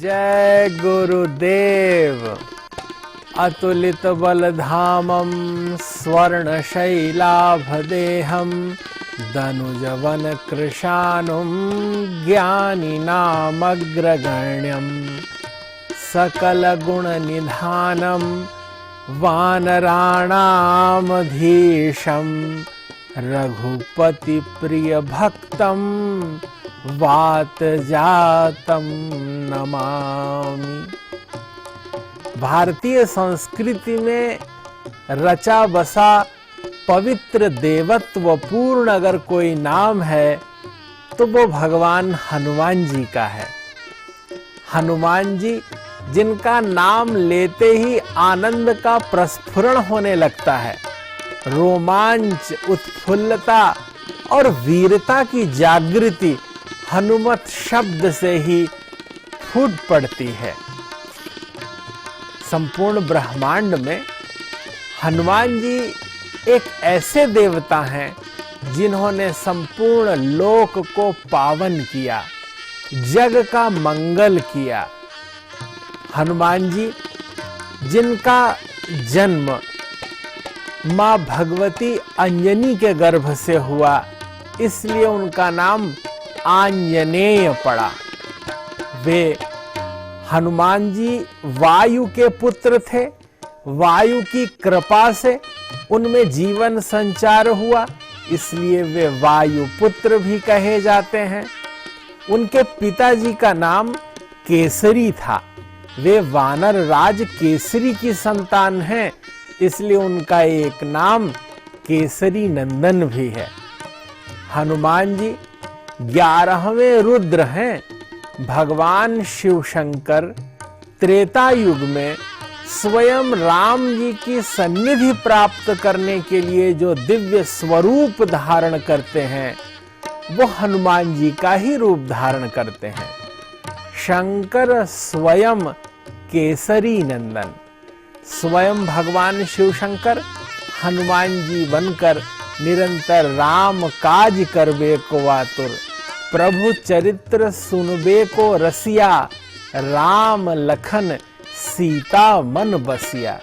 जय गुरुदेव। अतुलित बलधामं स्वर्णशैलाभदेहं दनुजवन कृशानुं ज्ञानिनामग्रगण्यं सकलगुणनिधानं वानराणामधीशं रघुपतिप्रियभक्तं वातजातं नमामि। भारतीय संस्कृति में रचा बसा पवित्र देवत्व पूर्ण अगर कोई नाम है तो वो भगवान हनुमान जी का है। हनुमान जी जिनका नाम लेते ही आनंद का प्रस्फुरण होने लगता है, रोमांच, उत्फुल्लता और वीरता की जागृति हनुमत शब्द से ही फूट पड़ती है। संपूर्ण ब्रह्मांड में हनुमान जी एक ऐसे देवता हैं जिन्होंने संपूर्ण लोक को पावन किया, जग का मंगल किया। हनुमान जी जिनका जन्म मां भगवती अंजनी के गर्भ से हुआ, इसलिए उनका नाम आंजनेय पड़ा। वे हनुमान जी वायु के पुत्र थे। वायु की कृपा से उनमें जीवन संचार हुआ, इसलिए वे वायु पुत्र भी कहे जाते हैं। उनके पिताजी का नाम केसरी था। वे वानर राज केसरी की संतान हैं, इसलिए उनका एक नाम केसरी नंदन भी है। हनुमान जी 11वें रुद्र हैं। भगवान शिव शंकर त्रेता युग में स्वयं राम जी की सन्निधि प्राप्त करने के लिए जो दिव्य स्वरूप धारण करते हैं, वो हनुमान जी का ही रूप धारण करते हैं। शंकर स्वयं केसरी नंदन, स्वयं भगवान शिव शंकर हनुमान जी बनकर निरंतर राम काज करबे को आतुर, प्रभु चरित्र सुनबे को रसिया, राम लखन सीता मन बसिया।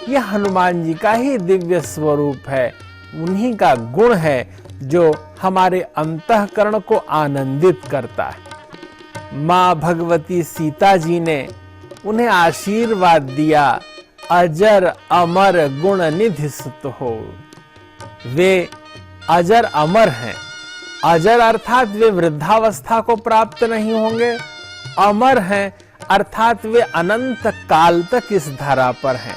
यह हनुमान जी का ही दिव्य स्वरूप है, उन्हीं का गुण है जो हमारे अंतःकरण को आनंदित करता है। मां भगवती सीता जी ने उन्हें आशीर्वाद दिया, अजर अमर गुण निधि सुत हो। वे अजर अमर हैं। अजर अर्थात वे वृद्धावस्था को प्राप्त नहीं होंगे। अमर हैं अर्थात वे अनंत काल तक इस धरा पर हैं।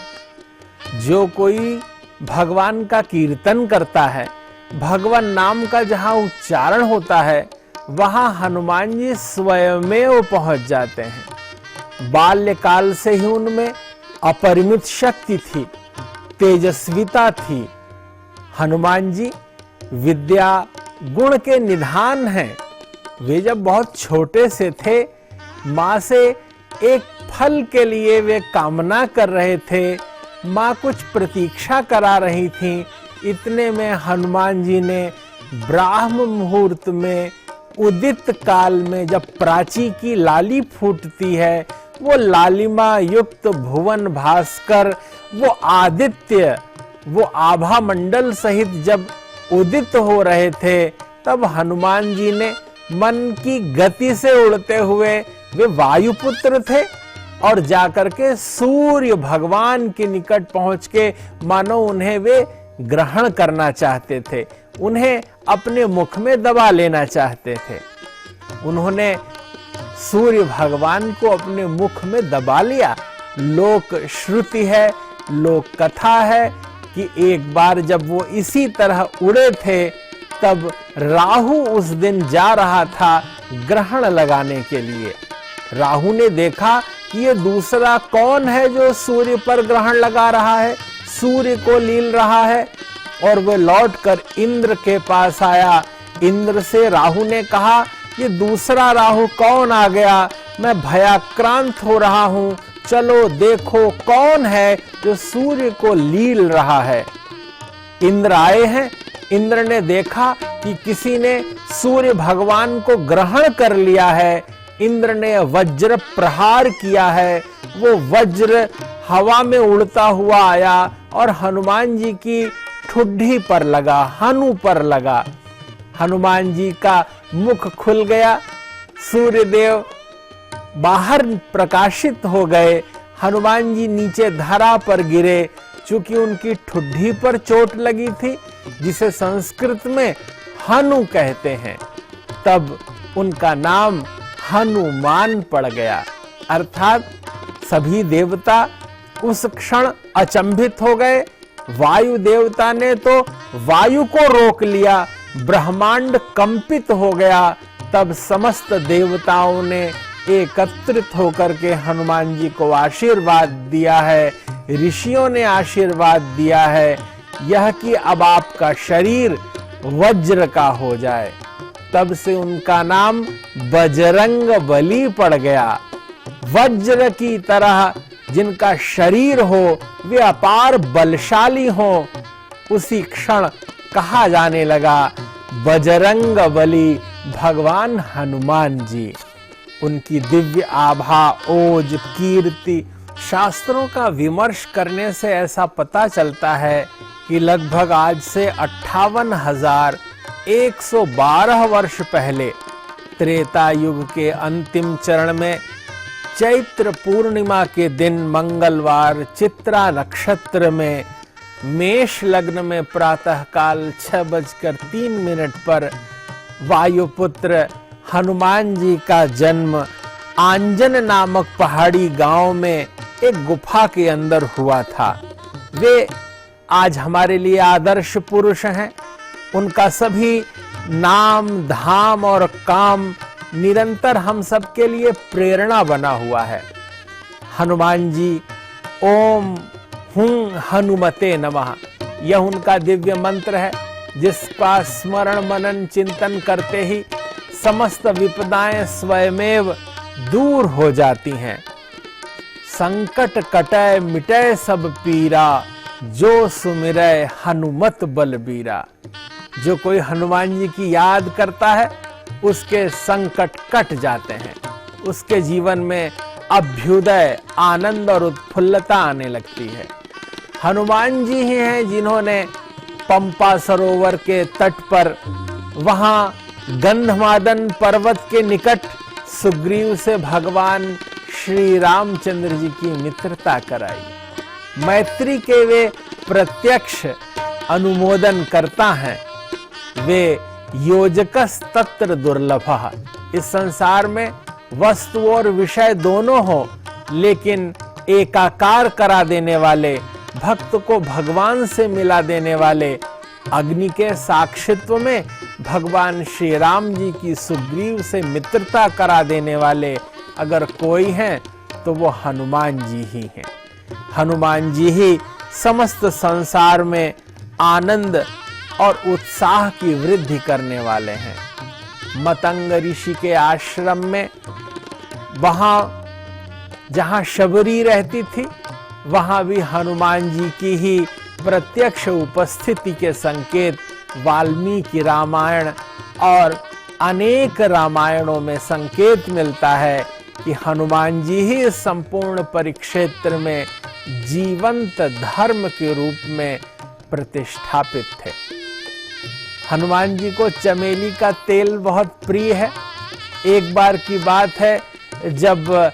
जो कोई भगवान का कीर्तन करता है, भगवान नाम का जहां उच्चारण होता है, वहां हनुमान जी स्वयमेव पहुंच जाते हैं। बाल्यकाल से ही उनमें अपरिमित शक्ति थी, तेजस्विता थी। हनुमान जी विद्या गुण के निधान हैं। वे जब बहुत छोटे से थे, मां से एक फल के लिए वे कामना कर रहे थे। मां कुछ प्रतीक्षा करा रही थी। इतने में हनुमान जी ने ब्राह्म मुहूर्त में, उदित काल में, जब प्राची की लाली फूटती है, वो लालिमा युक्त भुवन भास्कर, वो आदित्य, वो आभा मंडल सहित जब उदित हो रहे थे, तब हनुमान जी ने मन की गति से उड़ते हुए, वे वायुपुत्र थे, और जाकर के सूर्य भगवान के निकट पहुंच के मानो उन्हें वे ग्रहण करना चाहते थे, उन्हें अपने मुख में दबा लेना चाहते थे। उन्होंने सूर्य भगवान को अपने मुख में दबा लिया। लोक श्रुति है, लोक कथा है कि एक बार जब वो इसी तरह उड़े थे, तब राहु उस दिन जा रहा था ग्रहण लगाने के लिए। राहु ने देखा कि ये दूसरा कौन है जो सूर्य पर ग्रहण लगा रहा है, सूर्य को लील रहा है, और वह लौटकर इंद्र के पास आया। इंद्र से राहु ने कहा, ये दूसरा राहु कौन आ गया, मैं भयाक्रांत हो रहा हूं, चलो देखो कौन है जो सूर्य को लील रहा है। इंद्र आए हैं। इंद्र ने देखा कि किसी ने सूर्य भगवान को ग्रहण कर लिया है। इंद्र ने वज्र प्रहार किया है, वो वज्र हवा में उड़ता हुआ आया और हनुमान जी की ठुड्डी पर लगा, हनु पर लगा। हनुमान जी का मुख खुल गया, सूर्यदेव बाहर प्रकाशित हो गए, हनुमान जी नीचे धरा पर गिरे। चूंकि उनकी ठुड्डी पर चोट लगी थी, जिसे संस्कृत में हनु कहते हैं, तब उनका नाम हनुमान पड़ गया। अर्थात सभी देवता उस क्षण अचंभित हो गए। वायु देवता ने तो वायु को रोक लिया, ब्रह्मांड कंपित हो गया। तब समस्त देवताओं ने एकत्रित होकर के हनुमान जी को आशीर्वाद दिया है, ऋषियों ने आशीर्वाद दिया है, यह कि अब आपका शरीर वज्र का हो जाए। तब से उनका नाम बजरंग बली पड़ गया। वज्र की तरह जिनका शरीर हो, वे अपार बलशाली हो, उसी क्षण कहा जाने लगा बजरंग बली भगवान हनुमान जी। उनकी दिव्य आभा, ओज, कीर्ति शास्त्रों का विमर्श करने से ऐसा पता चलता है कि लगभग आज से 58,112 वर्ष पहले त्रेता युग के अंतिम चरण में चैत्र पूर्णिमा के दिन मंगलवार चित्रा नक्षत्र में मेष लग्न में प्रातःकाल 6:03 पर वायुपुत्र हनुमान जी का जन्म आंजन नामक पहाड़ी गांव में एक गुफा के अंदर हुआ था। वे आज हमारे लिए आदर्श पुरुष हैं। उनका सभी नाम, धाम और काम निरंतर हम सबके लिए प्रेरणा बना हुआ है। हनुमान जी ओम हुं हनुमते नमः, यह उनका दिव्य मंत्र है, जिसका स्मरण मनन चिंतन करते ही समस्त विपदाएं स्वयमेव दूर हो जाती हैं। संकट कटै मिटै सब पीरा, जो सुमिरै हनुमत बलबीरा। जो कोई हनुमान जी की याद करता है, उसके संकट कट जाते हैं, उसके जीवन में अभ्युदय, आनंद और उत्फुल्लता आने लगती है। हनुमान जी ही हैं जिन्होंने पंपा सरोवर के तट पर, वहां गंधमादन पर्वत के निकट सुग्रीव से भगवान श्री रामचंद्र जी की मित्रता कराई। मैत्री के वे प्रत्यक्ष अनुमोदन करता हैं। वे योजकस तत्र दुर्लभः, इस संसार में वस्तु और विषय दोनों हो, लेकिन एकाकार करा देने वाले, भक्त को भगवान से मिला देने वाले, अग्नि के साक्षित्व में भगवान श्री राम जी की सुग्रीव से मित्रता करा देने वाले अगर कोई हैं तो वो हनुमान जी ही हैं। हनुमान जी ही समस्त संसार में आनंद और उत्साह की वृद्धि करने वाले हैं। मतंग ऋषि के आश्रम में, वहां जहां शबरी रहती थी, वहां भी हनुमान जी की ही प्रत्यक्ष उपस्थिति के संकेत वाल्मीकि रामायण और अनेक रामायणों में संकेत मिलता है कि हनुमान जी ही इस संपूर्ण परिक्षेत्र में जीवंत धर्म के रूप में प्रतिष्ठापित थे। हनुमान जी को चमेली का तेल बहुत प्रिय है। एक बार की बात है, जब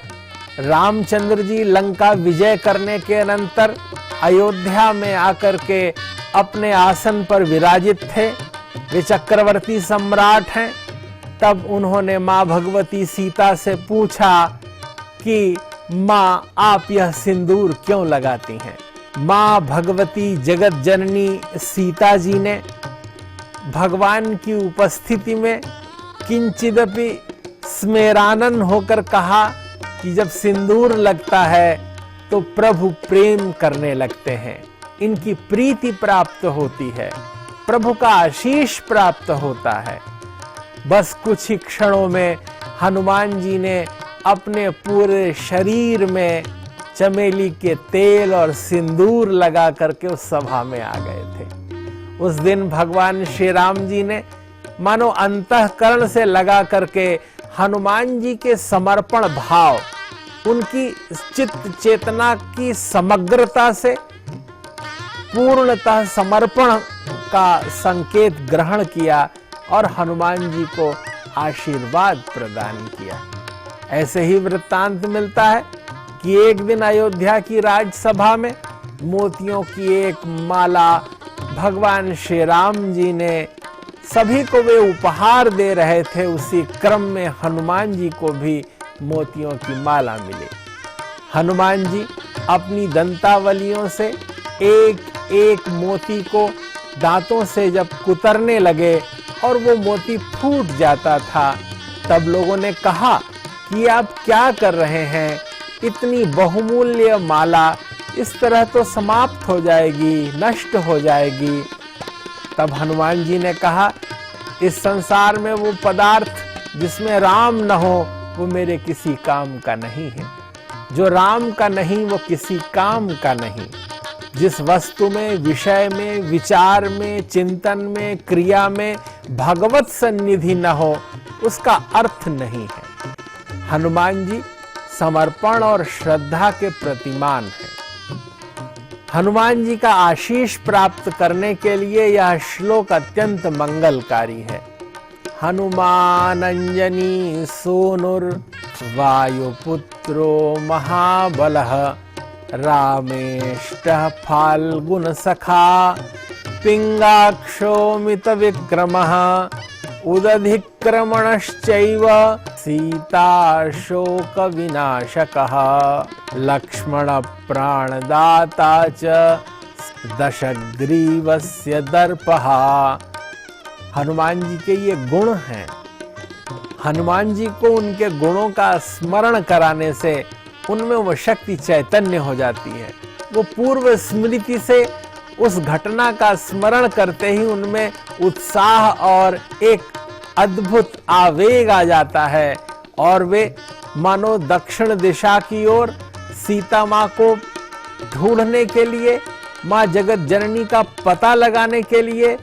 रामचंद्र जी लंका विजय करने के अनंतर अयोध्या में आकर के अपने आसन पर विराजित थे, वे चक्रवर्ती सम्राट हैं, तब उन्होंने माँ भगवती सीता से पूछा कि माँ आप यह सिंदूर क्यों लगाती हैं। माँ भगवती जगत जननी सीता जी ने भगवान की उपस्थिति में किंचिदपि स्मेरानन होकर कहा कि जब सिंदूर लगता है तो प्रभु प्रेम करने लगते हैं, इनकी प्रीति प्राप्त होती है, प्रभु का आशीष प्राप्त होता है। बस कुछ ही क्षणों में हनुमान जी ने अपने पूरे शरीर में चमेली के तेल और सिंदूर लगा करके उस सभा में आ गए थे। उस दिन भगवान श्री राम जी ने मानो अंतःकरण से लगा करके हनुमान जी के समर्पण भाव, उनकी चित्त चेतना की समग्रता से पूर्णतः समर्पण का संकेत ग्रहण किया और हनुमान जी को आशीर्वाद प्रदान किया। ऐसे ही वृत्तांत मिलता है कि एक दिन अयोध्या की राजसभा में मोतियों की एक माला भगवान श्री राम जी ने सभी को वे उपहार दे रहे थे। उसी क्रम में हनुमान जी को भी मोतियों की माला मिली। हनुमान जी अपनी दंतावलियों से एक एक मोती को दांतों से जब कुतरने लगे और वो मोती फूट जाता था, तब लोगों ने कहा कि आप क्या कर रहे हैं? इतनी बहुमूल्य माला इस तरह तो समाप्त हो जाएगी, नष्ट हो जाएगी। तब हनुमान जी ने कहा, इस संसार में वो पदार्थ जिसमें राम न हो वो मेरे किसी काम का नहीं है। जो राम का नहीं वो किसी काम का नहीं। जिस वस्तु में, विषय में, विचार में, चिंतन में, क्रिया में भगवत सन्निधि न हो उसका अर्थ नहीं है। हनुमान जी समर्पण और श्रद्धा के प्रतिमान हैं। हनुमान जी का आशीष प्राप्त करने के लिए यह श्लोक अत्यंत मंगलकारी है। हनुमान अंजनी सूनुर वायुपुत्रो महाबलः रामेष्टः फाल्गुन सखा पिंगाक्षो मित विक्रमः उदधिक्रमणश्चैव सीता शोक विनाशकः लक्ष्मण प्राणदाता च दशग्रीवस्य दर्पः। हनुमान जी के ये गुण हैं। हनुमान जी को उनके गुणों का स्मरण कराने से उनमें वो शक्ति चैतन्य हो जाती है। वो पूर्व स्मृति से उस घटना का स्मरण करते ही उनमें उत्साह और एक अद्भुत आवेग आ जाता है और वे मानो दक्षिण दिशा की ओर सीता माँ को ढूंढने के लिए, माँ जगत जननी का पता लगाने के लिए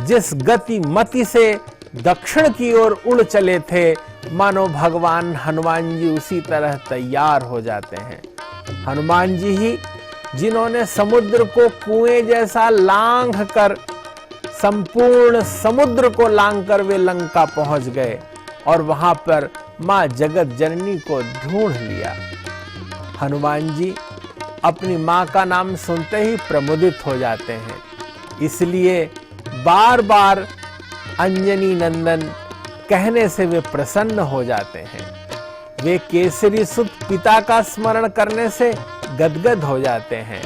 जिस गति मति से दक्षिण की ओर उड़ चले थे, मानो भगवान हनुमान जी उसी तरह तैयार हो जाते हैं। हनुमान जी ही जिन्होंने समुद्र को कुएं जैसा लांघ कर, संपूर्ण समुद्र को लांघ कर वे लंका पहुंच गए और वहां पर मां जगत जननी को ढूंढ लिया। हनुमान जी अपनी मां का नाम सुनते ही प्रमुदित हो जाते हैं, इसलिए बार बार अंजनी नंदन कहने से वे प्रसन्न हो जाते हैं। वे केसरी सुत पिता का स्मरण करने से गदगद हो जाते हैं।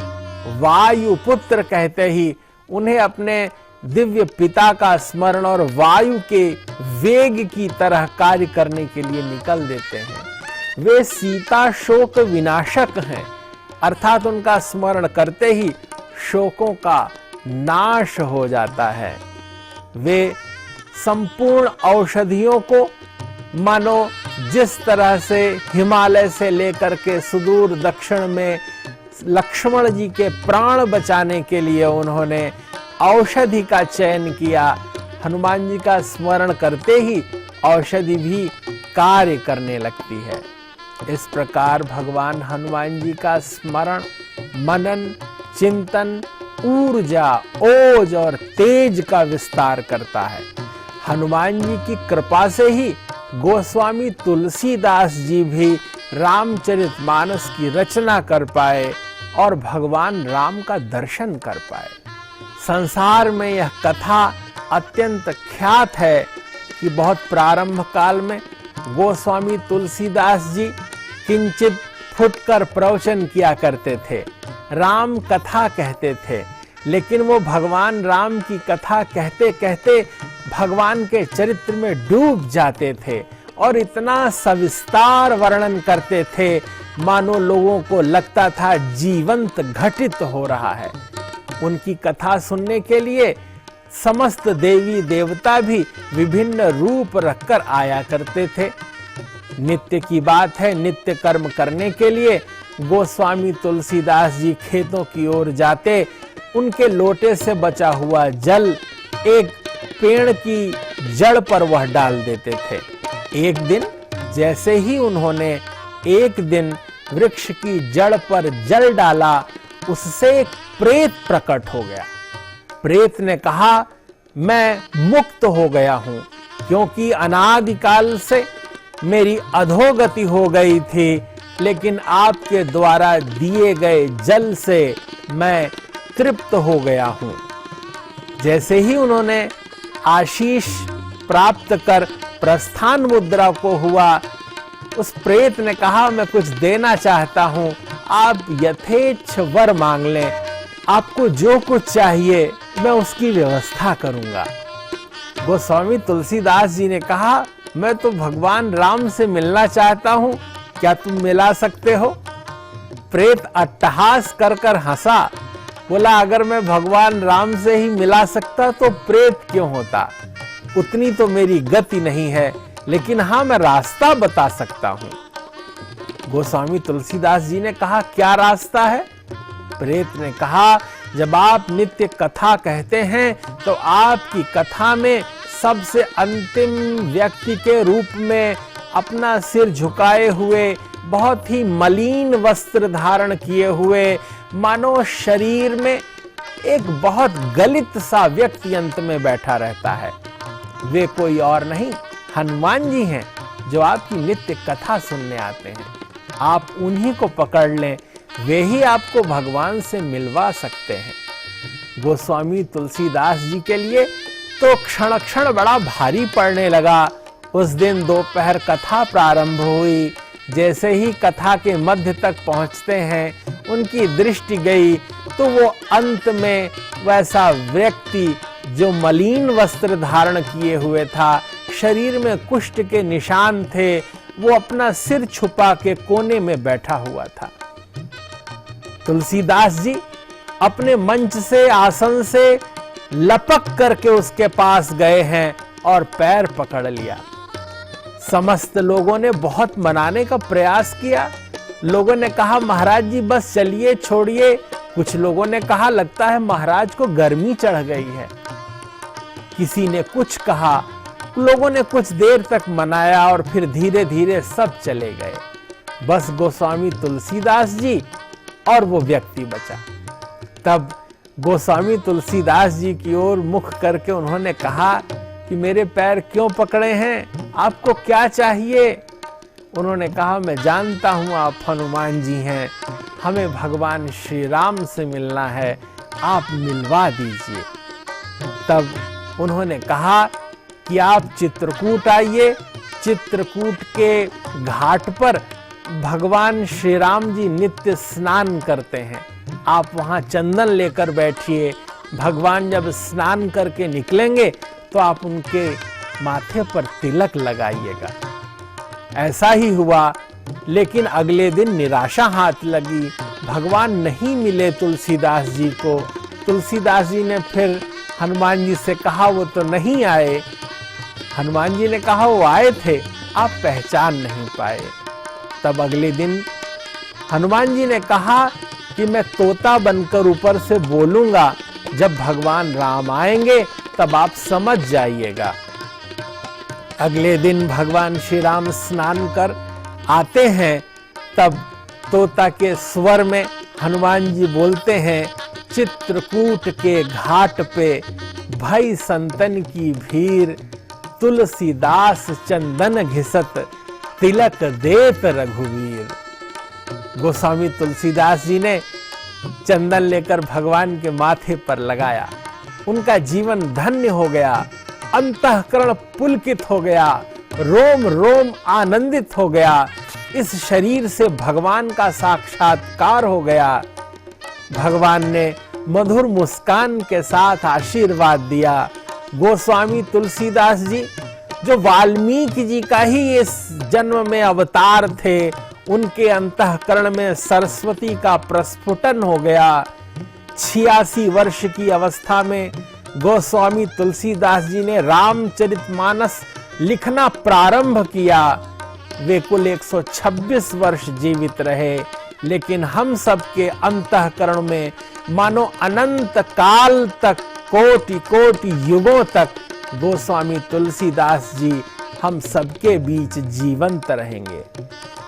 वायु पुत्र कहते ही उन्हें अपने दिव्य पिता का स्मरण और वायु के वेग की तरह कार्य करने के लिए निकल देते हैं। वे सीता शोक विनाशक हैं, अर्थात उनका स्मरण करते ही शोकों का नाश हो जाता है। वे संपूर्ण औषधियों को मानो जिस तरह से हिमालय से लेकर के सुदूर दक्षिण में लक्ष्मण जी के प्राण बचाने के लिए उन्होंने औषधि का चयन किया, हनुमान जी का स्मरण करते ही औषधि भी कार्य करने लगती है। इस प्रकार भगवान हनुमान जी का स्मरण, मनन, चिंतन ऊर्जा, ओज और तेज का विस्तार करता है। हनुमान जी की कृपा से ही गोस्वामी तुलसीदास जी भी रामचरितमानस की रचना कर पाए और भगवान राम का दर्शन कर पाए। संसार में यह कथा अत्यंत ख्यात है कि बहुत प्रारंभ काल में गोस्वामी तुलसीदास जी किंचित फुटकर प्रवचन किया करते थे, राम कथा कहते थे, लेकिन वो भगवान राम की कथा कहते कहते भगवान के चरित्र में डूब जाते थे और इतना सविस्तार वर्णन करते थे मानो लोगों को लगता था जीवंत घटित हो रहा है। उनकी कथा सुनने के लिए समस्त देवी देवता भी विभिन्न रूप रखकर आया करते थे। नित्य की बात है, नित्य कर्म करने के लिए गोस्वामी तुलसीदास जी खेतों की ओर जाते, उनके लोटे से बचा हुआ जल एक पेड़ की जड़ पर वह डाल देते थे। एक दिन जैसे ही उन्होंने एक दिन वृक्ष की जड़ पर जल डाला, उससे एक प्रेत प्रकट हो गया। प्रेत ने कहा, मैं मुक्त हो गया हूं, क्योंकि अनादिकाल से मेरी अधोगति हो गई थी, लेकिन आपके द्वारा दिए गए जल से मैं तृप्त हो गया हूं। जैसे ही उन्होंने आशीष प्राप्त कर प्रस्थान मुद्रा को हुआ, उस प्रेत ने कहा, मैं कुछ देना चाहता हूं, आप यथेच्छ वर मांग लें, आपको जो कुछ चाहिए मैं उसकी व्यवस्था करूंगा। गोस्वामी तुलसीदास जी ने कहा, मैं तो भगवान राम से मिलना चाहता हूं, क्या तुम मिला सकते हो? प्रेत अट्टहास कर कर हंसा, बोला, अगर मैं भगवान राम से ही मिला सकता तो प्रेत क्यों होता? उतनी तो मेरी गति नहीं है, लेकिन हाँ, मैं रास्ता बता सकता हूं। गोस्वामी तुलसीदास जी ने कहा, क्या रास्ता है? प्रेत ने कहा, जब आप नित्य कथा कहते हैं तो आपकी कथा में सबसे अंतिम व्यक्ति के रूप में अपना सिर झुकाए हुए, बहुत ही मलिन वस्त्र धारण किए हुए, मानो शरीर में एक बहुत गलित सा व्यक्ति अंत में बैठा रहता है। वे कोई और नहीं, हनुमान जी हैं, जो आपकी नित्य कथा सुनने आते हैं। आप उन्हीं को पकड़ लें, वे ही आपको भगवान से मिलवा सकते हैं। गोस्वामी तुलसीदास जी के लिए तो क्षण क्षण बड़ा भारी पड़ने लगा। उस दिन दोपहर कथा प्रारंभ हुई। जैसे ही कथा के मध्य तक पहुंचते हैं, उनकी दृष्टि गई तो वो अंत में वैसा व्यक्ति जो मलिन वस्त्र धारण किए हुए था, शरीर में कुष्ठ के निशान थे, वो अपना सिर छुपा के कोने में बैठा हुआ था। तुलसीदास जी अपने मंच से, आसन से लपक करके उसके पास गए हैं और पैर पकड़ लिया। समस्त लोगों ने बहुत मनाने का प्रयास किया। लोगों ने कहा, महाराज जी बस चलिए, छोड़िए। कुछ लोगों ने कहा, लगता है महाराज को गर्मी चढ़ गई है। किसी ने कुछ कहा। लोगों ने कुछ देर तक मनाया और फिर धीरे धीरे सब चले गए। बस गोस्वामी तुलसीदास जी और वो व्यक्ति बचा। तब गोस्वामी तुलसीदास जी की ओर मुख करके उन्होंने कहा कि मेरे पैर क्यों पकड़े हैं, आपको क्या चाहिए? उन्होंने कहा, मैं जानता हूं आप हनुमान जी हैं, हमें भगवान श्री राम से मिलना है, आप मिलवा दीजिए। तब उन्होंने कहा कि आप चित्रकूट आइए। चित्रकूट के घाट पर भगवान श्री राम जी नित्य स्नान करते हैं, आप वहां चंदन लेकर बैठिए। भगवान जब स्नान करके निकलेंगे तो आप उनके माथे पर तिलक लगाइएगा। ऐसा ही हुआ, लेकिन अगले दिन निराशा हाथ लगी। भगवान नहीं मिले तुलसीदास जी को। तुलसीदास जी ने फिर हनुमान जी से कहा, वो तो नहीं आए। हनुमान जी ने कहा, वो आए थे, आप पहचान नहीं पाए। तब अगले दिन हनुमान जी ने कहा कि मैं तोता बनकर ऊपर से बोलूंगा, जब भगवान राम आएंगे तब आप समझ जाइएगा। अगले दिन भगवान श्री राम स्नान कर आते हैं, तब तोता के स्वर में हनुमान जी बोलते हैं, चित्रकूट के घाट पे भई संतन की भीड़, तुलसीदास चंदन घिसत तिलक देत रघुवीर। गोस्वामी तुलसीदास जी ने चंदन लेकर भगवान के माथे पर लगाया। उनका जीवन धन्य हो गया, अंतःकरण पुलकित हो गया, रोम रोम आनंदित हो गया। इस शरीर से भगवान का साक्षात्कार हो गया। भगवान ने मधुर मुस्कान के साथ आशीर्वाद दिया। गोस्वामी तुलसीदास जी, जो वाल्मीकि जी का ही इस जन्म में अवतार थे, उनके अंतःकरण में सरस्वती का प्रस्फुटन हो गया। 86 वर्ष की अवस्था में गोस्वामी तुलसीदास जी ने रामचरितमानस लिखना प्रारंभ किया। वे कुल 126 वर्ष जीवित रहे, लेकिन हम सबके अंतःकरण में मानो अनंत काल तक, कोटि कोटि युगों तक गोस्वामी तुलसीदास जी हम सबके बीच जीवंत रहेंगे।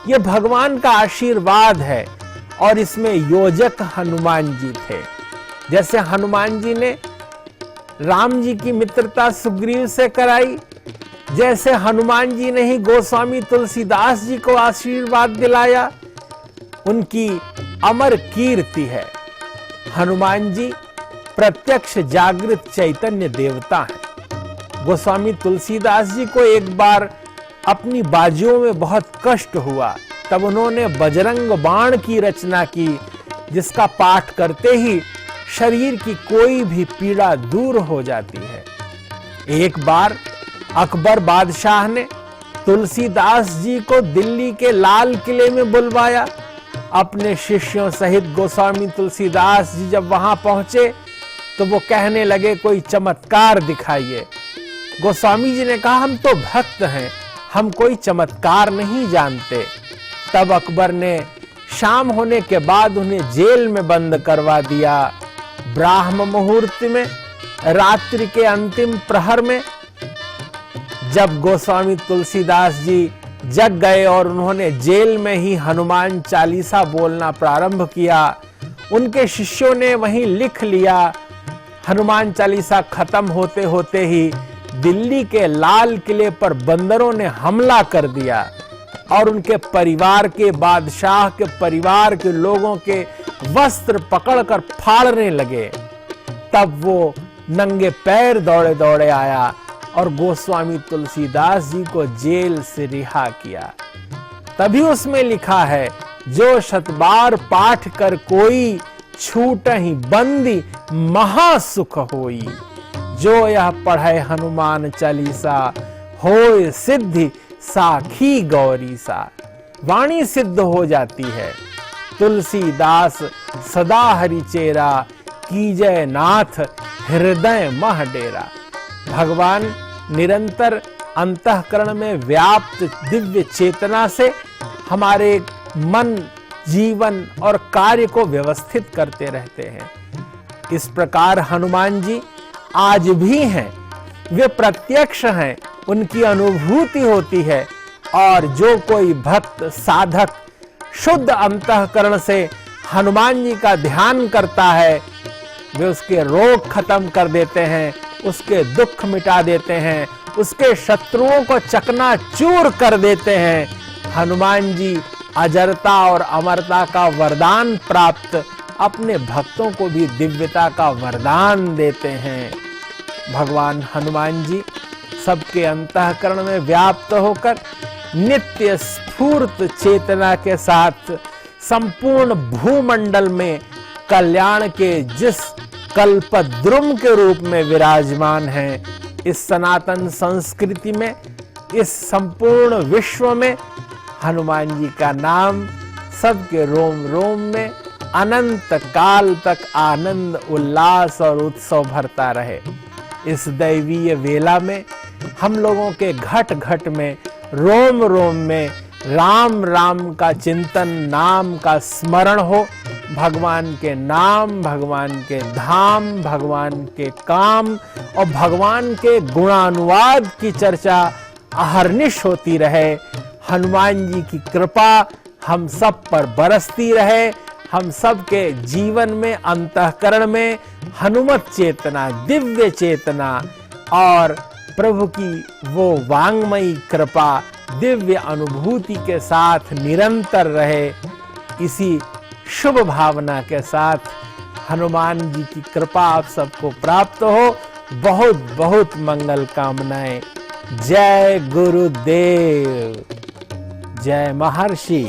ये भगवान का आशीर्वाद है और इसमें योजक हनुमान जी थे। जैसे हनुमान जी ने राम जी की मित्रता सुग्रीव से कराई, जैसे हनुमान जी ने ही गोस्वामी तुलसीदास जी को आशीर्वाद दिलाया, उनकी अमर कीर्ति है। हनुमान जी प्रत्यक्ष जागृत चैतन्य देवता हैं। गोस्वामी तुलसीदास जी को एक बार अपनी बाजुओं में बहुत कष्ट हुआ, तब उन्होंने बजरंग बाण की रचना की, जिसका पाठ करते ही शरीर की कोई भी पीड़ा दूर हो जाती है। एक बार अकबर बादशाह ने तुलसीदास जी को दिल्ली के लाल किले में बुलवाया। अपने शिष्यों सहित गोस्वामी तुलसीदास जी जब वहां पहुंचे तो वो कहने लगे, कोई चमत्कार दिखाइए। गोस्वामी जी ने कहा, हम तो भक्त हैं, हम कोई चमत्कार नहीं जानते। तब अकबर ने शाम होने के बाद उन्हें जेल में बंद करवा दिया। ब्राह्म मुहूर्त में, रात्रि के अंतिम प्रहर में, जब गोस्वामी तुलसीदास जी जग गए और उन्होंने जेल में ही हनुमान चालीसा बोलना प्रारंभ किया, उनके शिष्यों ने वहीं लिख लिया। हनुमान चालीसा खत्म होते होते ही दिल्ली के लाल किले पर बंदरों ने हमला कर दिया और उनके परिवार के, बादशाह के परिवार के लोगों के वस्त्र पकड़कर फाड़ने लगे। तब वो नंगे पैर दौड़े दौड़े आया और गोस्वामी तुलसीदास जी को जेल से रिहा किया। तभी उसमें लिखा है, जो शतबार पाठ कर कोई, छूटहि बंदी महासुख होई। जो यह पढ़े हनुमान चालीसा, होय सिद्धि साखी गौरी सा। वाणी सिद्ध हो जाती है। तुलसीदास सदा हरिचेरा, कीजय नाथ हृदय मह डेरा। भगवान निरंतर अंतःकरण में व्याप्त दिव्य चेतना से हमारे मन, जीवन और कार्य को व्यवस्थित करते रहते हैं। इस प्रकार हनुमान जी आज भी हैं, वे प्रत्यक्ष हैं, उनकी अनुभूति होती है। और जो कोई भक्त साधक शुद्ध अंतःकरण से हनुमान जी का ध्यान करता है, वे उसके रोग खत्म कर देते हैं, उसके दुख मिटा देते हैं, उसके शत्रुओं को चकनाचूर कर देते हैं। हनुमान जी अजरता और अमरता का वरदान प्राप्त अपने भक्तों को भी दिव्यता का वरदान देते हैं। भगवान हनुमान जी सबके अंतःकरण में व्याप्त होकर नित्य स्फूर्त चेतना के साथ संपूर्ण भूमंडल में कल्याण के जिस कल्पद्रुम के रूप में विराजमान हैं, इस सनातन संस्कृति में, इस संपूर्ण विश्व में हनुमान जी का नाम सबके रोम रोम में अनंत काल तक आनंद, उल्लास और उत्सव भरता रहे। इस दैवीय वेला में हम लोगों के घट घट में, रोम रोम में राम राम का चिंतन, नाम का स्मरण हो। भगवान के नाम, भगवान के धाम, भगवान के काम और भगवान के गुणानुवाद की चर्चा अहर्निश होती रहे। हनुमान जी की कृपा हम सब पर बरसती रहे। हम सब के जीवन में, अंतःकरण में हनुमत चेतना, दिव्य चेतना और प्रभु की वो वांगमयी कृपा दिव्य अनुभूति के साथ निरंतर रहे। इसी शुभ भावना के साथ हनुमान जी की कृपा आप सबको प्राप्त हो। बहुत बहुत मंगल कामनाएं। जय गुरुदेव, जय महर्षि।